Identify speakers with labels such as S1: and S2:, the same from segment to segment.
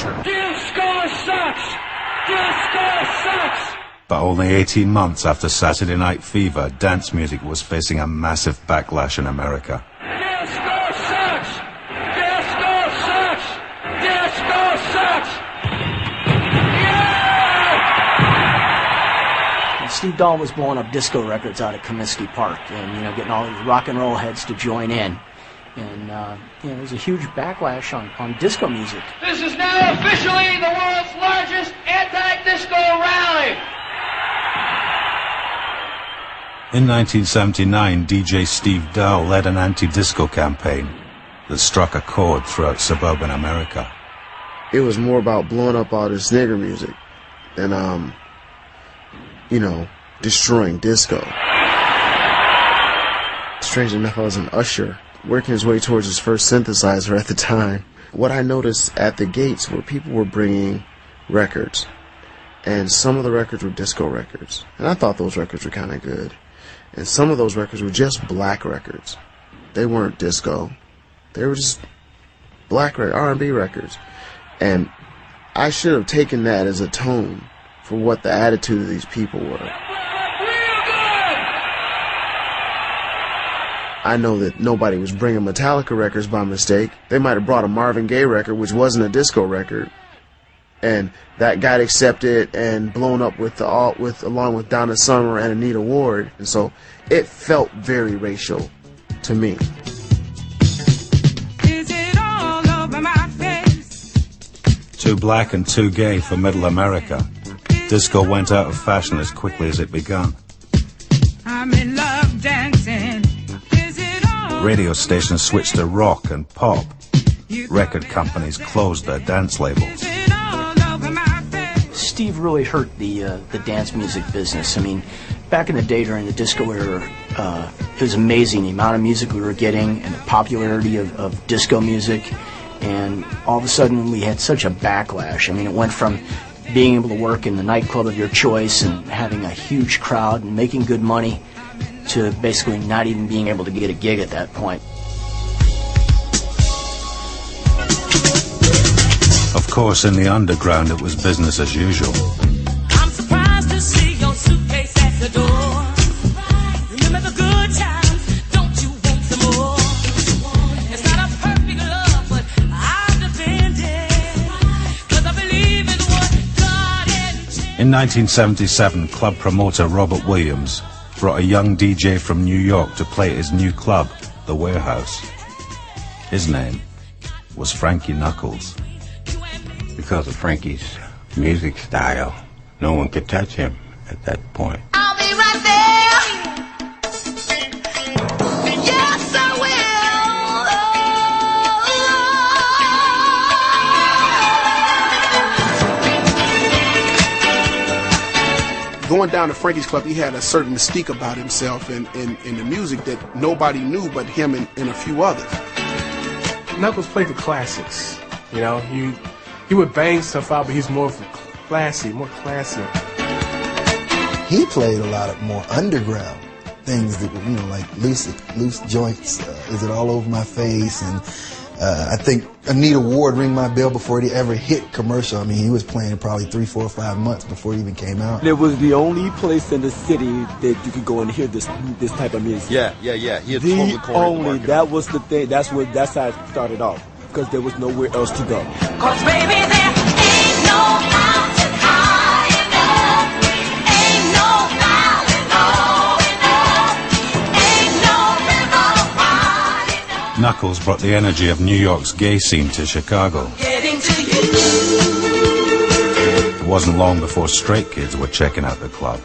S1: answer.
S2: Disco sucks! Disco sucks!
S3: But only 18 months after Saturday Night Fever, dance music was facing a massive backlash in America.
S2: Disco sucks! Disco sucks! Disco sucks! Yeah!
S1: Steve Dahl was blowing up disco records out at Comiskey Park and, getting all these rock and roll heads to join in. And, there was a huge backlash on disco music.
S2: This is now officially the world's largest anti-disco rally!
S3: In 1979, DJ Steve Dahl led an anti-disco campaign that struck a chord throughout suburban America.
S4: It was more about blowing up all this nigger music than, destroying disco. Strange enough, I was an usher, working his way towards his first synthesizer at the time. What I noticed at the gates were people were bringing records, and some of the records were disco records, and I thought those records were kind of good. And some of those records were just black records. They weren't disco. They were just black R&B records. And I should have taken that as a tone for what the attitude of these people were. I know that nobody was bringing Metallica records by mistake. They might have brought a Marvin Gaye record, which wasn't a disco record, and that got accepted and blown up along with Donna Summer and Anita Ward, and so it felt very racial to me.
S5: Is it all over my face?
S3: Too black and too gay for middle America, disco went out of fashion as quickly as it began.
S5: I'm in love dancing.
S3: Radio stations switched to rock and pop. Record companies closed their dance labels.
S1: Steve really hurt the dance music business. I mean, back in the day during the disco era, it was amazing the amount of music we were getting and the popularity of disco music. And all of a sudden we had such a backlash. I mean, it went from being able to work in the nightclub of your choice and having a huge crowd and making good money to basically not even being able to get a gig at that point.
S3: Of course, in the underground, it was business as usual.
S5: I'm surprised to see your suitcase at the door. Remember the good times, don't you want some more? It's not a perfect love, but I'll defend it, 'cause I believe in what God intended.
S3: In 1977, club promoter Robert Williams brought a young DJ from New York to play at his new club, The Warehouse. His name was Frankie Knuckles.
S6: Because of Frankie's music style, no one could touch him at that point.
S5: I'll be right there. Yes, I will.
S7: Going down to Frankie's club, he had a certain mystique about himself and the music that nobody knew but him and a few others.
S8: Knuckles played the classics. He would bang stuff out, but he's more classy.
S9: He played a lot of more underground things that were, like loose joints. Is It All Over My Face? And I think Anita Ward Ring My Bell before it ever hit commercial. I mean, he was playing probably 3, 4, 5 months before it even came out.
S10: It was the only place in the city that you could go and hear this type of music.
S11: Yeah. He had totally cornered the
S10: that was the thing. That's how it started off, because there was nowhere else to go.
S5: 'Cause baby, there ain't no mountain high enough, ain't no valley low enough, ain't no river wide enough.
S3: Knuckles brought the energy of New York's gay scene to Chicago.
S5: Getting to you.
S3: It wasn't long before straight kids were checking out the club.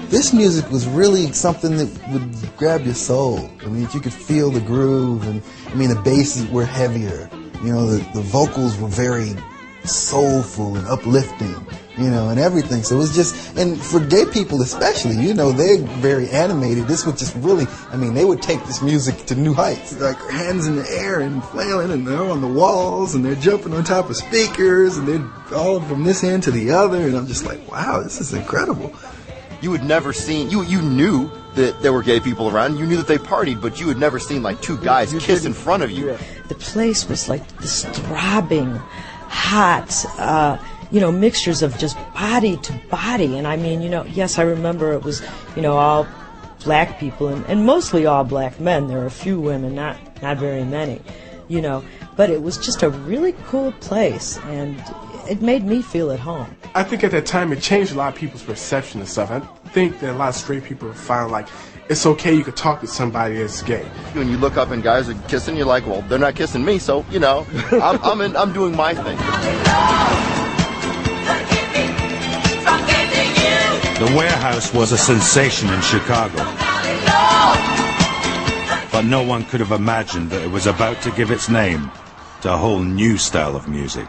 S9: This music was really something that would grab your soul. I mean, you could feel the groove, and the basses were heavier. The vocals were very soulful and uplifting, and everything. So it was just, and for gay people especially, they're very animated. This was just really, they would take this music to new heights. Like hands in the air and flailing, and they're on the walls, and they're jumping on top of speakers, and they're all from this end to the other, and I'm just like, wow, this is incredible.
S11: You had never seen, you knew that there were gay people around, you knew that they partied, but you had never seen like two guys kiss in front of you.
S12: The place was like this throbbing hot, mixtures of just body to body. And I mean, yes, I remember it was, all black people and mostly all black men. There were a few women, not very many, but it was just a really cool place, and it made me feel at home.
S8: I think at that time it changed a lot of people's perception of stuff. I think that a lot of straight people found like it's okay, you could talk to somebody that's gay.
S11: When you look up and guys are kissing, you're like, well, they're not kissing me, so I'm doing my thing.
S3: The Warehouse was a sensation in Chicago. But no one could have imagined that it was about to give its name to a whole new style of music.